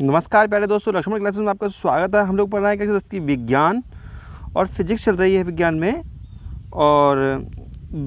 नमस्कार प्यारे दोस्तों, लक्ष्मण क्लासेस में आपका स्वागत है। हम लोग पढ़ रहे हैं कक्षा 10 की विज्ञान और फिजिक्स चल रही है विज्ञान में। और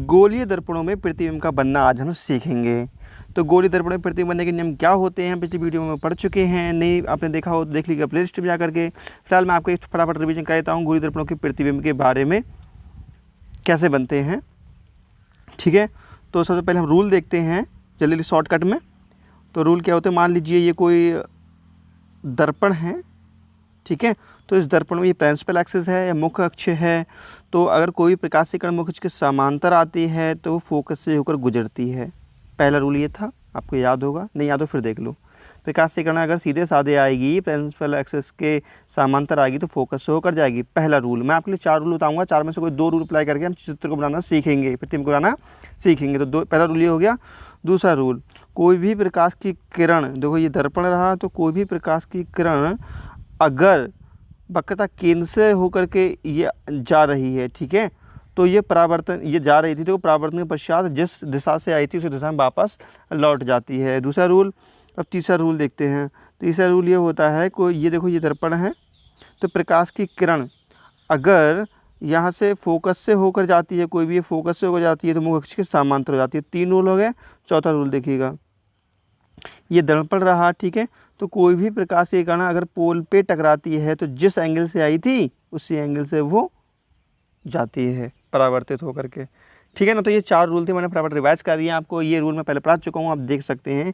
गोलीय दर्पणों में प्रतिबिंब का बनना आज हम सीखेंगे। तो गोलीय दर्पणों में प्रतिबिंब बनने के नियम क्या होते हैं पिछली वीडियो में पढ़ चुके हैं, नहीं आपने देखा हो तो देख लीजिएगा प्ले लिस्ट में जा करके। फिलहाल मैं आपको एक फटाफट रिवीजन कर देता हूँ गोलीय दर्पणों के प्रतिबिंब के बारे में, कैसे बनते हैं। ठीक है, तो सबसे पहले हम रूल देखते हैं जल्दी शॉर्टकट में। तो रूल क्या होते हैं, मान लीजिए ये कोई दर्पण है, ठीक है। तो इस दर्पण में ये प्रिंसिपल एक्सिस है या मुख्य अक्ष है। तो अगर कोई प्रकाश की किरण मुख्य अक्ष के समांतर आती है तो वो फोकस से होकर गुजरती है। पहला रूल ये था, आपको याद होगा, नहीं याद हो फिर देख लो। प्रकाश की किरण अगर सीधे साधे आएगी, प्रिंसिपल एक्सिस के समांतर आएगी तो फोकस से होकर जाएगी। पहला रूल। मैं आपके लिए 4 रूल बताऊंगा, 4 में से कोई 2 रूल अप्लाई करके हम चित्र को बनाना सीखेंगे, प्रतिबिंब को बनाना सीखेंगे। तो पहला रूल ये हो गया। दूसरा रूल, कोई भी प्रकाश की किरण, देखो ये दर्पण रहा, तो कोई भी प्रकाश की किरण अगर वक्रता केंद्र से होकर के ये जा रही है, ठीक है, तो ये परावर्तन, ये जा रही थी तो परावर्तन के पश्चात जिस दिशा से आई थी उसी दिशा में वापस लौट जाती है। दूसरा रूल। अब तीसरा रूल देखते हैं। तीसरा रूल ये होता है, कोई ये देखो ये दर्पण है, तो प्रकाश की किरण अगर यहाँ से फोकस से होकर जाती है, कोई भी फोकस से होकर जाती है तो मुख्य अक्ष के समांतर हो जाती है। 3 रूल हो गए। चौथा रूल देखिएगा, ये दर्पण रहा, ठीक है, तो कोई भी प्रकाश की किरण अगर पोल पे टकराती है तो जिस एंगल से आई थी उसी एंगल से वो जाती है परावर्तित होकर के, ठीक है ना। तो ये 4 रूल थे, मैंने फटाफट रिवाइज कर दिया आपको। ये रूल मैं पहले पढ़ा चुका हूँ, आप देख सकते हैं,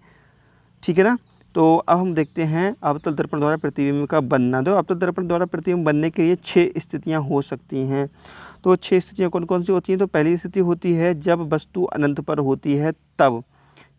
ठीक है ना। तो अब हम देखते हैं अवतल दर्पण द्वारा प्रतिबिंब का बनना। तो अवतल दर्पण द्वारा प्रतिबिंब बनने के लिए 6 स्थितियाँ हो सकती हैं। तो 6 स्थितियाँ कौन कौन सी होती हैं? तो पहली स्थिति होती है जब वस्तु अनंत पर होती है तब,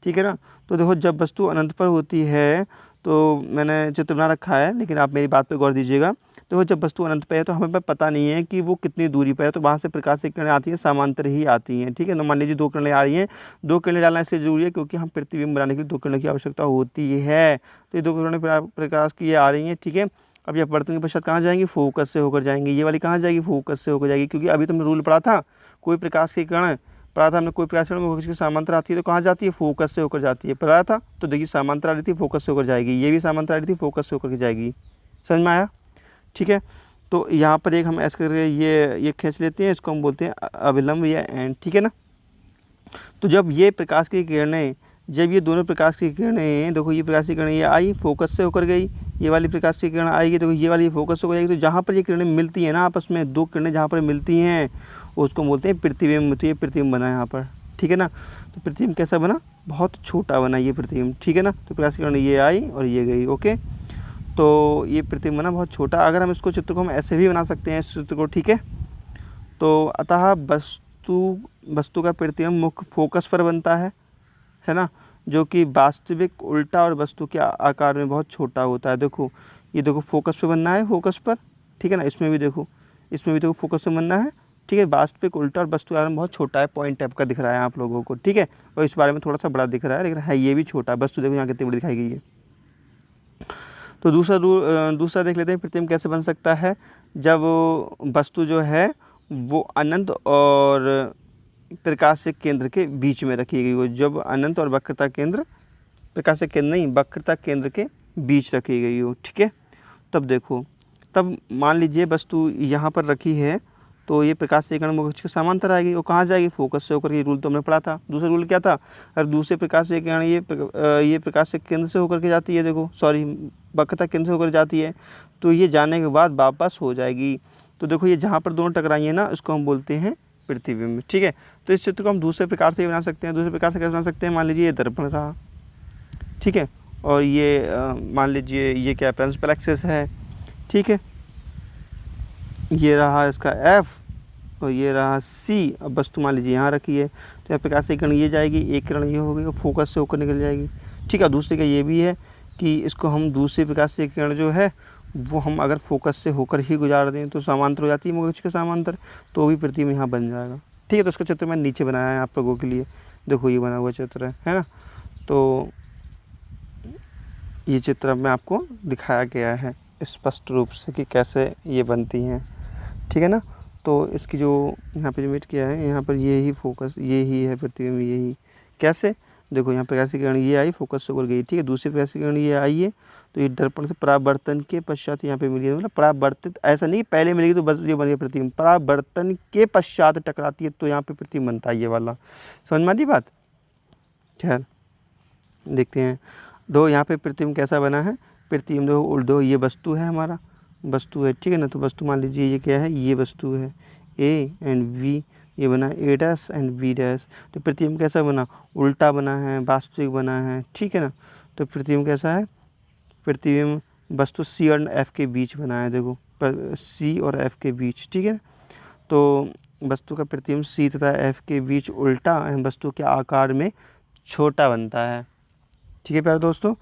ठीक है ना। तो देखो जब वस्तु अनंत पर होती है, तो मैंने चित्र बना रखा है लेकिन आप मेरी बात पे गौर दीजिएगा। तो जब वस्तु अनंत पे है तो हमें पता नहीं है कि वो कितनी दूरी पर है, तो वहाँ से प्रकाश की किरणें आती हैं, समांतर ही आती हैं, ठीक है ना। मान लीजिए 2 किरणें आ रही हैं, 2 किरणें डालना इसलिए जरूरी है क्योंकि हम प्रतिबिंब बनाने के लिए 2 किरणों की आवश्यकता होती है। तो ये 2 किरणें प्रकाश की ये आ रही हैं, ठीक है। अब ये अपवर्तन के पश्चात कहाँ जाएंगी? फोकस से होकर जाएंगी। ये वाली कहाँ जाएगी? फोकस से होकर जाएगी, क्योंकि अभी तुमने रूल पढ़ा था, कोई प्रकाश की किरण पढ़ा था हमने, कोई प्रकाश की किरण मुख्य अक्ष के समांतर आती है तो कहाँ जाती है? फोकस से होकर जाती है, पढ़ा था। तो देखिए समांतर आ रही थी, फोकस से होकर जाएगी। ये भी समांतर आ रही थी, फोकस से होकर के जाएगी। समझ में आया? ठीक है। तो यहाँ पर एक हम ऐसे करके ये खींच लेते हैं, इसको हम बोलते हैं अविलंब या एंड, ठीक है ना। तो जब ये प्रकाश की किरणें, जब ये दोनों प्रकाश की किरणें, देखो ये प्रकाश की किरणें ये आई, फोकस से होकर गई, ये वाली प्रकाश की किरण आएगी तो ये वाली फोकस हो जाएगी। तो जहाँ पर ये किरणें मिलती हैं ना आपस में, 2 किरणें जहाँ पर मिलती हैं उसको बोलते हैं प्रतिबिंब। तो ये प्रतिबिंब बना यहाँ पर, ठीक है ना। तो प्रतिबिंब कैसा बना? बहुत छोटा बना ये प्रतिबिंब, ठीक है ना। तो प्रकाश की किरण ये आई और ये गई, ओके। तो ये प्रतिबिंब बना बहुत छोटा। अगर हम इसको चित्र को हम ऐसे भी बना सकते हैं इस चित्र को, ठीक है। तो अतः वस्तु का प्रतिबिंब मुख्य फोकस पर बनता है ना, जो कि वास्तविक उल्टा और वस्तु के आकार में बहुत छोटा होता है। देखो ये देखो फोकस पे बनना है, फोकस पर, ठीक है ना। इसमें भी देखो फोकस पे बनना है, ठीक है। वास्तविक उल्टा और वस्तु के आकार में बहुत छोटा है, पॉइंट टाइप का दिख रहा है आप लोगों को, ठीक है। और इस बारे में थोड़ा सा बड़ा दिख रहा है लेकिन है ये भी छोटा। वस्तु देखो यहाँ कितनी बड़ी दिखाई गई है। तो दूसरा देख लेते हैं प्रतिबिंब कैसे बन सकता है। जब वस्तु जो है वो अनंत और प्रकाश के केंद्र के बीच में रखी गई हो। जब अनंत और वक्रता केंद्र, प्रकाश के केंद्र नहीं, वक्रता केंद्र के बीच रखी गई हो, ठीक है। तब देखो, तब मान लीजिए वस्तु यहाँ पर रखी है तो ये प्रकाश से किरण मुख्य अक्ष के समांतर आएगी। वो कहाँ जाएगी? फोकस से होकर। ये रूल तो हमने पढ़ा था। दूसरा रूल क्या था? अगर दूसरे प्रकाश से किरण ये प्रकाश से केंद्र से होकर के जाती है, देखो सॉरी वक्रता केंद्र से होकर जाती है, तो ये जाने के बाद वापस हो जाएगी। तो देखो ये जहाँ पर दोनों टकराई है ना, इसको हम बोलते हैं प्रतिबिंब, ठीक है। तो इस चित्र को हम दूसरे प्रकार से बना सकते हैं। दूसरे प्रकार से कैसे बना सकते हैं? मान लीजिए ये दर्पण रहा, ठीक है, और ये मान लीजिए ये क्या प्रिंसिपल एक्सिस है, ठीक है। ये रहा इसका F और ये रहा C। अब वस्तु मान लीजिए यहाँ रखी है, तो यहाँ प्रकाश से किरण ये जाएगी, एक किरण ये हो गई और फोकस से होकर निकल जाएगी, ठीक है। दूसरे का ये भी है कि इसको हम दूसरे प्रकाश से किरण जो है वो हम अगर फोकस से होकर ही गुजार दें तो समांतर हो जाती है मुख्य अक्ष के समांतर, तो भी प्रतिबिंब यहाँ बन जाएगा, ठीक है। तो इसका चित्र मैंने नीचे बनाया है आप लोगों के लिए, देखो ये बना हुआ चित्र है ना। तो ये चित्र में आपको दिखाया गया है स्पष्ट रूप से कि कैसे ये बनती हैं, ठीक है ना। तो इसकी जो यहाँ पे जो मीट किया है, यहाँ पर ये ही फोकस, ये ही है प्रतिबिंब, यही कैसे? देखो यहाँ प्रकाशीय किरण ये आई, फोकस से होकर गई, ठीक है। दूसरी प्रकाशीय किरण ये आई है, तो ये दर्पण से परावर्तन के पश्चात यहाँ पे मिली है, मतलब परावर्तित, ऐसा नहीं पहले मिलेगी तो बस ये बन गया प्रतिबिंब, परावर्तन के पश्चात टकराती है तो यहाँ पे प्रतिबिंब बनता है, ये वाला। समझ में आती बात? खैर देखते हैं। दो यहाँ पे प्रतिबिंब कैसा बना है, प्रतिबिंब दो ये वस्तु है, हमारा वस्तु है, ठीक है ना। तो वस्तु मान लीजिए ये क्या है, ये वस्तु है, ए एंड वी, ये बना ए डैश एंड बी डैश। तो प्रतिबिंब कैसा बना, उल्टा बना है, वास्तविक बना है, ठीक है ना। तो प्रतिबिंब कैसा है, प्रतिबिंब वस्तु सी और एफ के बीच बना है, देखो सी और एफ के बीच, ठीक है। तो वस्तु का प्रतिबिंब सी तथा एफ के बीच उल्टा वस्तु के आकार में छोटा बनता है, ठीक है प्यारे दोस्तों।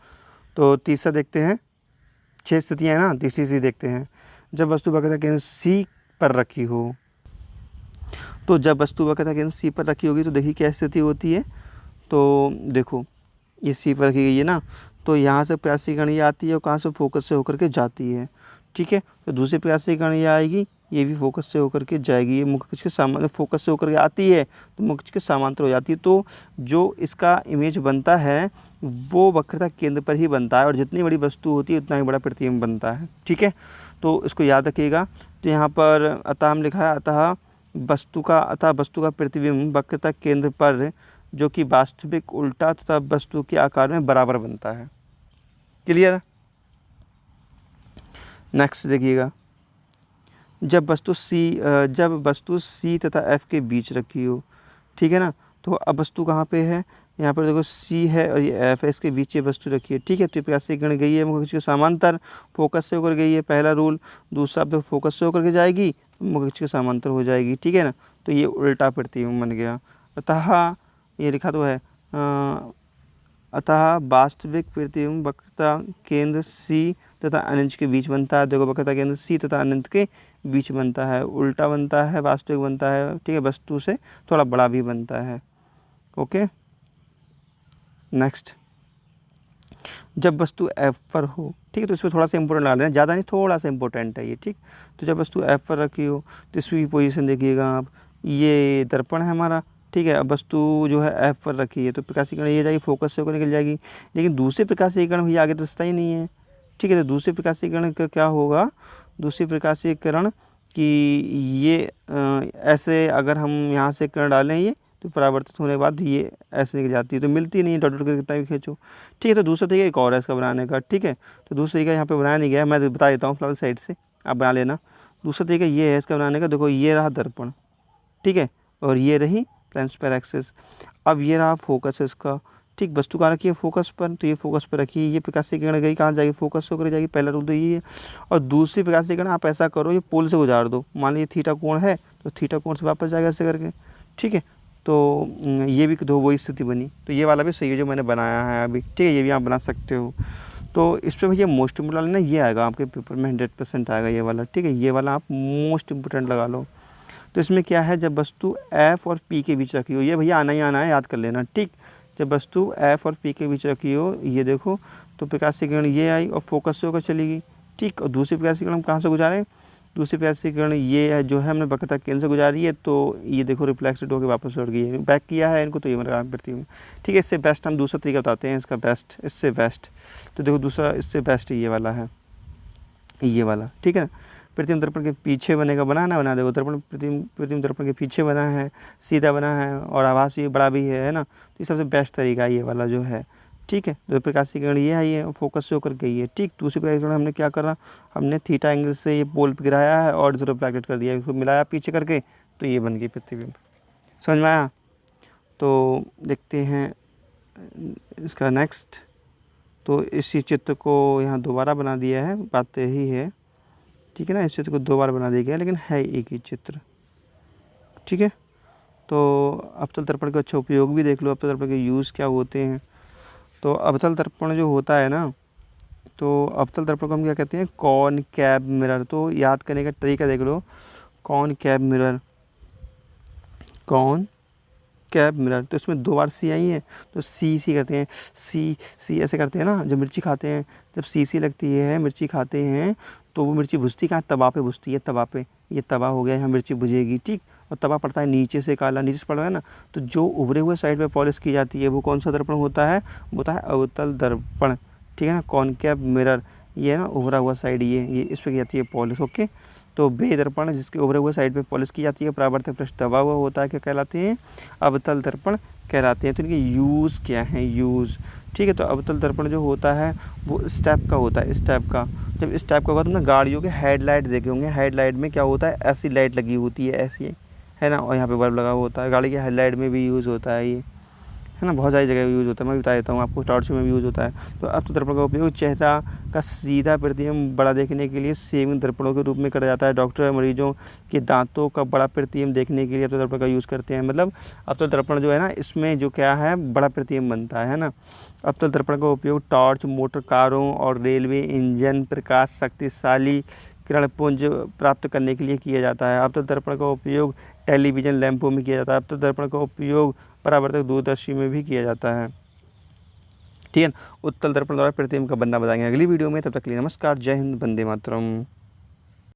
तो तीसरा देखते हैं, 6 स्थितियाँ हैं ना, तीसरी स्थिति देखते हैं। जब वस्तु वक्रता केंद्र सी पर रखी हो, तो जब वस्तु वक्रता केंद्र सी पर रखी होगी तो देखिए क्या स्थिति होती है। तो देखो ये सी पर रखी गई है ना, तो यहाँ से प्रकाशीय किरण ये आती है और कहाँ से, फोकस से होकर के जाती है, ठीक है। तो दूसरी प्रकाशीय किरण ये आएगी, ये भी फोकस से होकर के जाएगी, ये मुख्य अक्ष के समांतर, फोकस से होकर के आती है तो मुख्य अक्ष के समांतर हो जाती है। तो जो इसका इमेज बनता है वो वक्रता केंद्र पर ही बनता है, और जितनी बड़ी वस्तु होती है उतना ही बड़ा प्रतिबिंब बनता है, ठीक है। तो इसको याद रखिएगा। तो यहाँ पर अतः हम लिखा है, अतः वस्तु का प्रतिबिंब वक्रता केंद्र पर जो कि वास्तविक, उल्टा तथा वस्तु के आकार में बराबर बनता है। क्लियर? नेक्स्ट देखिएगा, जब वस्तु सी तथा एफ के बीच रखी हो, ठीक है ना। तो अब वस्तु कहाँ पे है, यहाँ पर देखो सी है और ये एफ है, इसके बीच ये वस्तु रखी है, ठीक है। तो प्रकाशीय किरण गई है मुख्य अक्ष के समांतर, फोकस से होकर गई है, पहला रूल। दूसरा पे फोकस से होकर के जाएगी, मुख्य अक्ष के समांतर हो जाएगी, ठीक है ना। तो ये उल्टा प्रतिबिंब बन गया। अतः ये लिखा तो है, अतः वास्तविक प्रतिबिंब वक्रता केंद्र सी तथा अनंत के बीच बनता है। देखो वक्रता केंद्र सी तथा अनंत के बीच बनता है, उल्टा बनता है, वास्तविक बनता है, ठीक है, वस्तु से थोड़ा बड़ा भी बनता है। ओके नेक्स्ट, जब वस्तु एफ पर हो, ठीक है, तो इसमें थोड़ा सा इंपॉर्टेंट डाल देना, ज़्यादा नहीं, थोड़ा सा इंपॉर्टेंट है ये, ठीक। तो जब वस्तु एफ पर रखी हो तो इसकी पोजीशन देखिएगा आप, ये दर्पण है हमारा, ठीक है। अब वस्तु जो है एफ पर रखी है तो प्रकाशीय किरण ये जाएगी, फोकस से होकर निकल जाएगी, लेकिन दूसरे प्रकाशीय किरण भी आगे दसता ही नहीं है, ठीक है। तो दूसरी प्रकाशीय किरण का क्या होगा, दूसरी प्रकाशीय किरण कि ये ऐसे अगर हम यहाँ से किरण डालें ये, तो परावर्तित होने के बाद ये ऐसे निकल जाती है, तो मिलती नहीं है, डॉट डॉट करके कितना भी खींचो, ठीक है। तो दूसरा तरीका एक और है इसका बनाने का, ठीक है। तो दूसरा तरीका यहाँ पे बनाया नहीं गया, मैं बता देता हूँ फिलहाल साइड से, आप बना लेना। दूसरा तरीका ये है इसका बनाने का, देखो ये रहा दर्पण, ठीक है, और ये रही ट्रांसपेरेंट एक्सिस। अब ये रहा फोकस इसका, ठीक, वस्तु कहाँ रखी है, फोकस पर, तो ये फोकस पर रखी है, ये प्रकाशीय किरण गई कहाँ जाएगी, फोकस से होकर जाएगी, पहला रूल तो ये है। और दूसरी प्रकाशीय किरण आप ऐसा करो, ये पोल से गुजार दो, मान लीजिए थीटा कोण है तो थीटा कोण से वापस जाएगा ऐसे करके, ठीक है। तो ये भी दो वही स्थिति बनी, तो ये वाला भी सही है जो मैंने बनाया है अभी, ठीक है, ये भी आप बना सकते हो। तो इस पर भैया मोस्ट इम्पोर्टेंट लेना, ये आएगा आपके पेपर में 100% आएगा ये वाला, ठीक है, ये वाला आप मोस्ट इम्पोर्टेंट लगा लो। तो इसमें क्या है, जब वस्तु एफ और पी के बीच रखी हो, ये भैया आना ही आना है, याद कर लेना, ठीक। जब वस्तु एफ और पी के बीच रखी हो, ये देखो, तो प्रकाशीय किरण ये आई और फोकस से होकर चली गई, ठीक। और दूसरी प्रकाशीय किरण हम कहाँ से गुजारें, दूसरी प्रकाशीय किरण ये है जो है हमने वक्रता केंद्र से गुजारी है, तो ये देखो रिफ्लेक्टेड होकर वापस लौट गई है, बैक किया है इनको, तो ये मेरा प्रतिबिंब, ठीक है। इससे बेस्ट हम दूसरा तरीका बताते हैं इसका, बेस्ट, इससे बेस्ट, तो देखो दूसरा इससे बेस्ट ये वाला है, ये वाला, ठीक है ना। प्रतिबिंब दर्पण के पीछे बनेगा, बना देखो, दर्पण प्रतिबिंब दर्पण के पीछे बना है, सीधा बना है और आभास ये बड़ा भी है ना। तो ये सबसे बेस्ट तरीका ये वाला जो है, ठीक है। तो प्रकाशीय किरण ये आई है, फोकस से होकर गई है, ठीक। दूसरी प्रकाशीय किरण हमने क्या करा, हमने थीटा एंगल से ये पोल पर गिराया है और जो रिफ्लेक्टेड कर दिया, इसको मिलाया पीछे करके, तो ये बन गई प्रतिबिंब। समझ में आया? तो देखते हैं इसका नेक्स्ट। तो इसी चित्र को यहाँ दोबारा बना दिया है, बात यही है, ठीक है ना। इस चित्र को 2 बार बना दिया गया लेकिन है एक ही चित्र, ठीक है। तो अवतल दर्पण का अच्छा उपयोग भी देख लो, अवतल दर्पण के यूज़ क्या होते हैं। तो अवतल दर्पण जो होता है ना, तो अवतल दर्पण को हम क्या कहते हैं, कॉनकैव मिरर। तो याद करने का तरीका देख लो, कॉनकैव मिरर, कॉनकैव मिरर। तो इसमें 2 बार सी आई है, तो सी करते हैं, सी ऐसे करते हैं ना, जब मिर्ची खाते हैं, जब सी लगती है, मिर्ची खाते हैं, तो वो मिर्ची भुजती कहाँ, तवा पे भुजती है, तवा पे, ये तवा हो गया, यहाँ मिर्ची भुजेगी, ठीक। और तवा पड़ता है नीचे से काला, नीचे से पड़ रहा है ना, तो जो उभरे हुए साइड पे पॉलिश की जाती है वो कौन सा दर्पण होता है, वो होता है अवतल दर्पण, ठीक है ना, कॉनकेव मिरर, ये ना उभरा हुआ साइड, ये इस पर की जाती है पॉलिश। ओके, तो बे दर्पण जिसके उभरे हुए साइड पे पॉलिश की जाती है, परावर्तक पृष्ठ दबा हुआ होता है, क्या कहलाते हैं, अवतल दर्पण कहलाते हैं। तो इनके यूज़ क्या हैं, यूज़, ठीक है। तो अवतल दर्पण जो होता है वो इस टाइप का होता है, इस टाइप का। जब इस टाइप का होगा, तुमने गाड़ियों के हेडलाइट देखे होंगे, हेडलाइट में क्या होता है, ऐसी लाइट लगी होती है, ऐसी है ना, और यहाँ पे बल्ब लगा हुआ होता है। गाड़ी के हेडलाइट में भी यूज़ होता है ये, है ना, बहुत सारी जगह यूज़ होता है। मैं बता देता हूँ आपको, टॉर्च में भी यूज़ होता है। तो अवतल दर्पण का उपयोग चेहरा का सीधा प्रतिबिंब बड़ा देखने के लिए सेविंग दर्पणों के रूप में करा जाता है। डॉक्टर मरीजों के दांतों का बड़ा प्रतिबिंब देखने के लिए अवतल दर्पण का यूज़ करते हैं। मतलब अवतल दर्पण जो है ना, इसमें जो क्या है, बड़ा प्रतिबिंब बनता है ना। अवतल दर्पण का उपयोग टॉर्च, मोटर कारों और रेलवे इंजन प्रकाश शक्तिशाली किरणपुंज प्राप्त करने के लिए किया जाता है। अवतल दर्पण का उपयोग टेलीविज़न लैंपों में किया जाता है। अवतल दर्पण का उपयोग परावर्तक दूरदर्शी में भी किया जाता है, ठीक है। उत्तल दर्पण द्वारा प्रतिबिंब का बनना बताएंगे अगली वीडियो में। तब तक के लिए नमस्कार, जय हिंद, वंदे मातरम।